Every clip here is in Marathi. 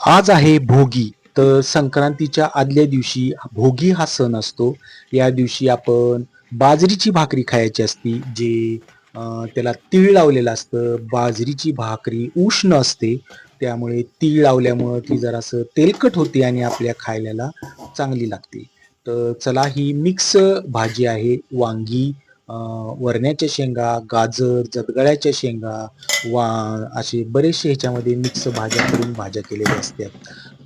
आज आहे भोगी. तर संक्रांतीच्या आदल्या दिवशी भोगी हा सण असतो. या दिवशी आपण बाजरीची भाकरी खायची असती, जे त्याला तीळ लावलेलं असतं. बाजरीची भाकरी उष्ण असते, त्यामुळे तीळ लावल्यामुळं ती जरासं तेलकट होते आणि आपल्या खायला चांगली लागते. तर चला, ही मिक्स भाजी आहे. वांगी, अ, वरण्याच्या शेंगा, गाजर, जगदाळ्याच्या शेंगा, वा असे बरेचसे ह्याच्यामध्ये मिक्स भाज्या करून भाज्या केलेल्या असतात.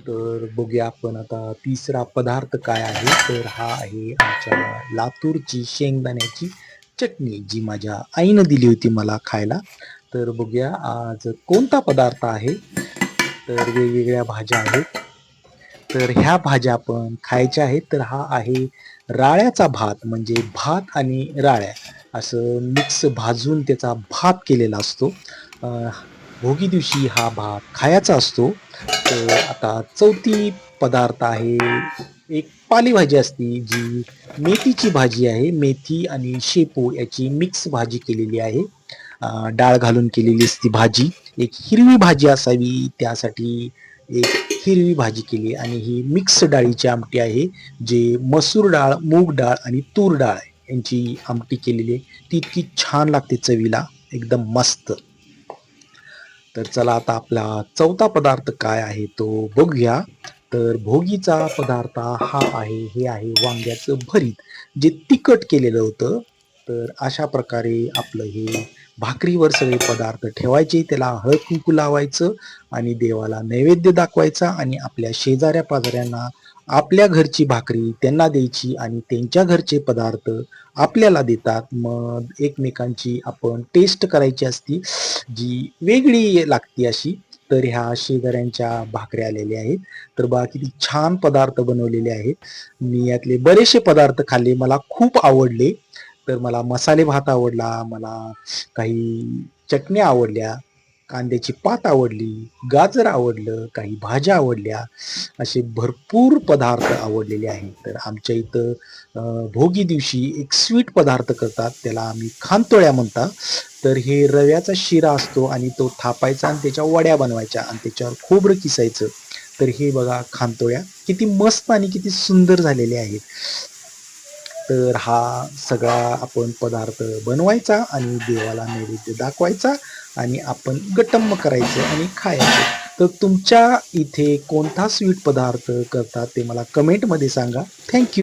तर बघूया आपण आता तिसरा पदार्थ काय आहे. तर हा आहे आमच्या लातूरची शेंगदाण्याची चटणी, जी माझ्या आईनं दिली होती मला खायला. तर बघूया आज कोणता पदार्थ आहे. तर वेगवेगळ्या भाज्या आहेत. तर ह्या भाज्या आपण खायच्या आहेत. तर हा आहे राळ्याचा भात, म्हणजे भात आणि राळ्या असं मिक्स भाजून त्याचा भात केलेला असतो. अ, भोगी दिवशी हा भात खायचा असतो. तर आता चौथी पदार्थ आहे, एक पालेभाजी असती, जी मेथीची भाजी आहे. मेथी आणि शेपू याची मिक्स भाजी केलेली आहे. डाळ घालून केलेली असती भाजी. एक हिरवी भाजी असावी, त्यासाठी एक हिरवी भाजी केली, आणि ही मिक्स डाळीची आमटी आहे, जे मसूर डाळ, मूग डाळ आणि तूर डाळ यांची आमटी केलेली आहे. ती इतकी छान लागते चवीला, एकदम मस्त. तर चला, आता आपला चौथा पदार्थ काय आहे तो बघूया. तर भोगीचा पदार्थ हा आहे, हे आहे वांग्याचं भरीत, जे तिखट केलेलं होतं. तर अशा प्रकारे आपलं हे भाकरीवर सगळे पदार्थ ठेवायचे, त्याला हळद कुंकू लावायचं आणि देवाला नैवेद्य दाखवायचा, आणि आपल्या शेजाऱ्या पाजाऱ्यांना आपल्या घरची भाकरी त्यांना द्यायची, आणि त्यांच्या घरचे पदार्थ आपल्याला देतात. मग एकमेकांची आपण टेस्ट करायची असती, जी वेगळी लागते अशी. तर ह्या शेजाऱ्यांच्या भाकऱ्या आलेल्या आहेत. तर बघा किती छान पदार्थ बनवलेले आहेत. मी यातले बरेचसे पदार्थ खाल्ले, मला खूप आवडले. तर मला मसाले भात आवडला, मला काही चटण्या आवडल्या, कांद्याची पात आवडली, गाजर आवडलं, काही भाज्या आवडल्या, असे भरपूर पदार्थ आवडलेले आहेत. तर आमच्या इथं भोगी दिवशी एक स्वीट पदार्थ करतात, त्याला आम्ही खानतोळ्या म्हणतात. तर हे रव्याचा शिरा असतो, आणि तो थापायचा आणि त्याच्या वड्या बनवायच्या आणि त्याच्यावर खोबरं किसायचं. तर हे बघा खानतोळ्या किती मस्त आणि किती सुंदर झालेले आहेत. तर हा सगळा आपण पदार्थ बनवायचा आणि देवाला नैवेद्य दाखवायचा, आणि आपण गटम्म करायचं आणि खायचं. तर तुमच्या इथे कोणता स्वीट पदार्थ करतात ते मला कमेंटमध्ये सांगा. थँक्यू.